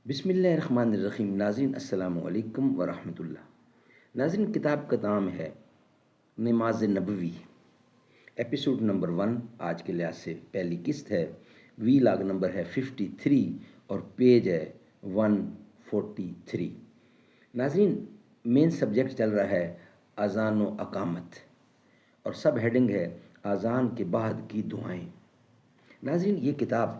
بسم اللہ الرحمن الرحیم۔ ناظرین السلام علیکم ورحمۃ اللہ۔ ناظرین، کتاب کا نام ہے نماز نبوی، ایپیسوڈ نمبر 1 آج کے لحاظ سے پہلی قسط ہے۔ وی لاگ نمبر ہے 53 اور پیج ہے 143۔ ناظرین، مین سبجیکٹ چل رہا ہے اذان و اقامت اور سب ہیڈنگ ہے اذان کے بعد کی دعائیں۔ ناظرین، یہ کتاب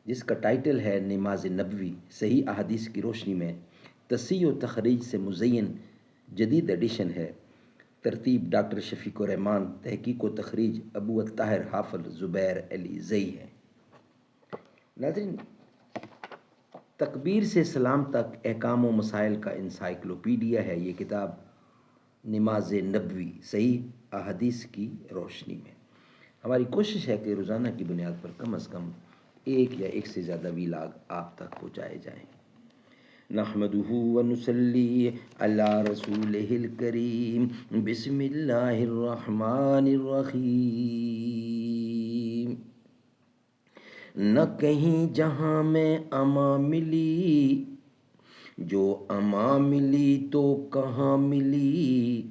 جس کا ٹائٹل ہے نماز نبوی، صحیح احادیث کی روشنی میں تصحیح و تخریج سے مزین جدید ایڈیشن ہے۔ ترتیب ڈاکٹر شفیق الرحمان، تحقیق و تخریج ابو الطاہر حافظ زبیر علی زئی ہے۔ ناظرین، تکبیر سے سلام تک احکام و مسائل کا انسائکلوپیڈیا ہے یہ کتاب نماز نبوی، صحیح احادیث کی روشنی میں۔ ہماری کوشش ہے کہ روزانہ کی بنیاد پر کم از کم ایک یا ایک سے زیادہ ویلاگ آپ تک پہنچائے جائیں۔ نحمدہ ونصلی علی رسولہ الکریم، بسم اللہ الرحمن الرحیم۔ نہ کہیں جہاں میں اما ملی، جو اما ملی تو کہاں ملی،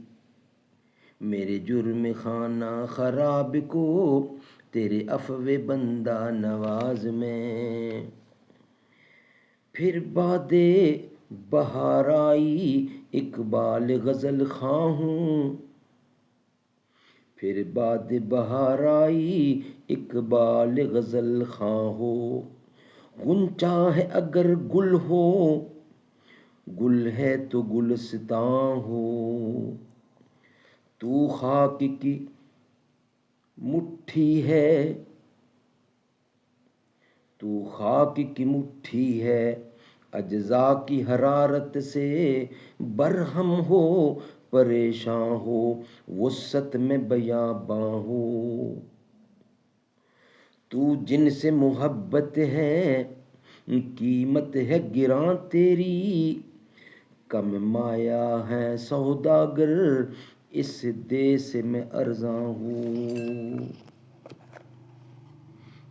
میرے جرم خانہ خراب کو تیرے عفو بندہ نواز میں۔ پھر باد بہار آئی اقبال غزل خواں ہوں، پھر باد بہار آئی اقبال غزل خواں ہو، غنچہ ہے اگر گل ہو، گل ہے تو گلستاں ہو، تو خاک کی مٹھی ہے، تو خاک کی مٹھی ہے، اجزا کی حرارت سے برہم ہو، پریشاں ہو، وسعت میں بیاباں ہو، تو جن سے محبت ہے قیمت ہے گراں تیری، کم مایا ہے سوداگر اس دیس میں ارزاں ہوں۔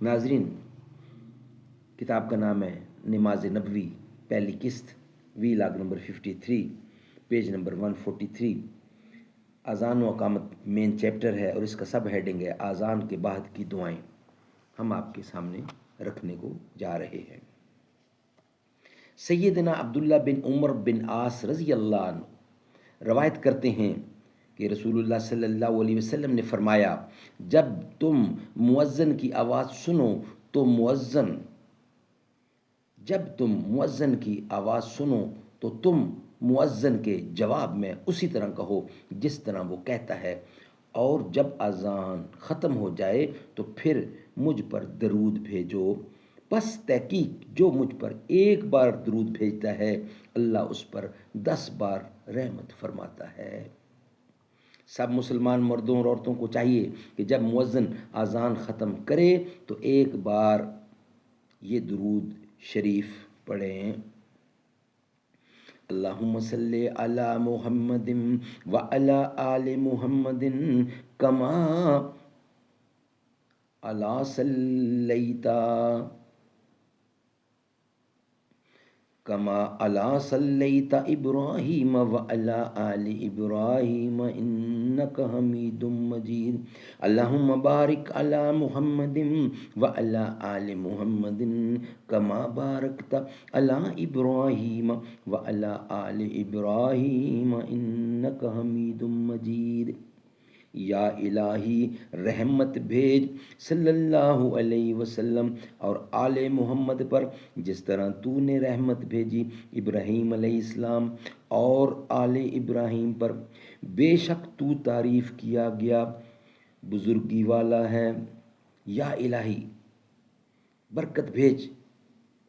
ناظرین، کتاب کا نام ہے نماز نبوی، پہلی قسط، وی لاگ نمبر 53، پیج نمبر 143۔ اذان و اقامت مین چیپٹر ہے اور اس کا سب ہیڈنگ ہے اذان کے بعد کی دعائیں۔ ہم آپ کے سامنے رکھنے کو جا رہے ہیں۔ سیدنا عبداللہ بن عمر بن عاص رضی اللہ عنہ روایت کرتے ہیں کہ رسول اللہ صلی اللہ علیہ وسلم نے فرمایا، جب تم مؤذن کی آواز سنو تو تم مؤذن کے جواب میں اسی طرح کہو جس طرح وہ کہتا ہے، اور جب اذان ختم ہو جائے تو پھر مجھ پر درود بھیجو، پس تحقیق جو مجھ پر ایک بار درود بھیجتا ہے اللہ اس پر 10 بار رحمت فرماتا ہے۔ سب مسلمان مردوں اور عورتوں کو چاہیے کہ جب مؤذن اذان ختم کرے تو ایک بار یہ درود شریف پڑھیں۔ اللہم صلی علی محمد وعلی آل محمد کما صلیت ابراہیم وعلی آل ابراہیم انک حمید مجید۔ اللہم بارک علی محمد وعلی آل محمد کما بارکت علی ابراہیم وعلی آل ابراہیم انک حمید مجید۔ یا الہی، رحمت بھیج صلی اللہ علیہ وسلم اور آل محمد پر جس طرح تو نے رحمت بھیجی ابراہیم علیہ السلام اور آل ابراہیم پر، بے شک تو تعریف کیا گیا بزرگی والا ہے۔ یا الہی، برکت بھیج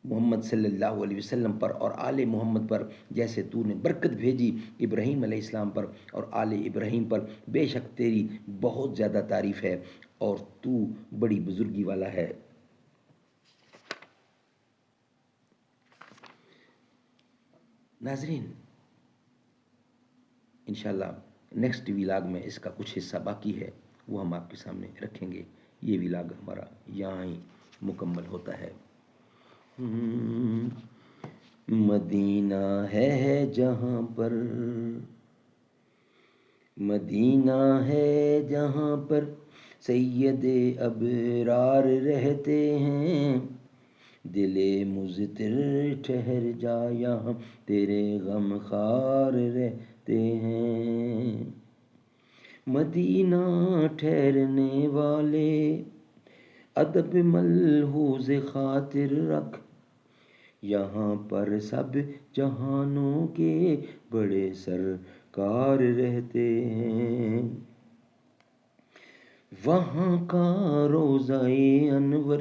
محمد صلی اللہ علیہ وسلم پر اور آل محمد پر جیسے تو نے برکت بھیجی ابراہیم علیہ السلام پر اور آل ابراہیم پر، بے شک تیری بہت زیادہ تعریف ہے اور تو بڑی بزرگی والا ہے۔ ناظرین، انشاءاللہ نیکسٹ ویلاگ میں اس کا کچھ حصہ باقی ہے، وہ ہم آپ کے سامنے رکھیں گے۔ یہ ویلاگ ہمارا یہاں ہی مکمل ہوتا ہے۔ مدینہ ہے جہاں پر، مدینہ ہے جہاں پر سید ابرار رہتے ہیں، دل مضطر ٹھہر جا یہاں تیرے غم خار رہتے ہیں، مدینہ ٹھہرنے والے ادب ملحوظ خاطر رکھ، یہاں پر سب جہانوں کے بڑے سرکار رہتے ہیں، وہاں کا روضہ انور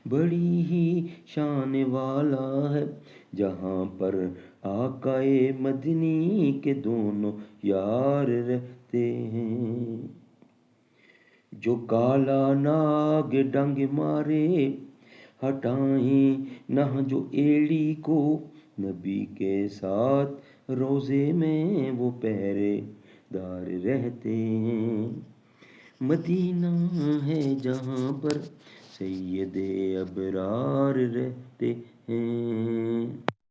بڑی ہی شان والا ہے، جہاں پر آقا مدنی کے دونوں یار رہتے ہیں، جو کالا ناگ ڈنگ مارے ہٹائیں نہ جو ایڑی کو، نبی کے ساتھ روزے میں وہ پہرے دار رہتے ہیں، مدینہ ہے جہاں پر سید ابرار رہتے ہیں۔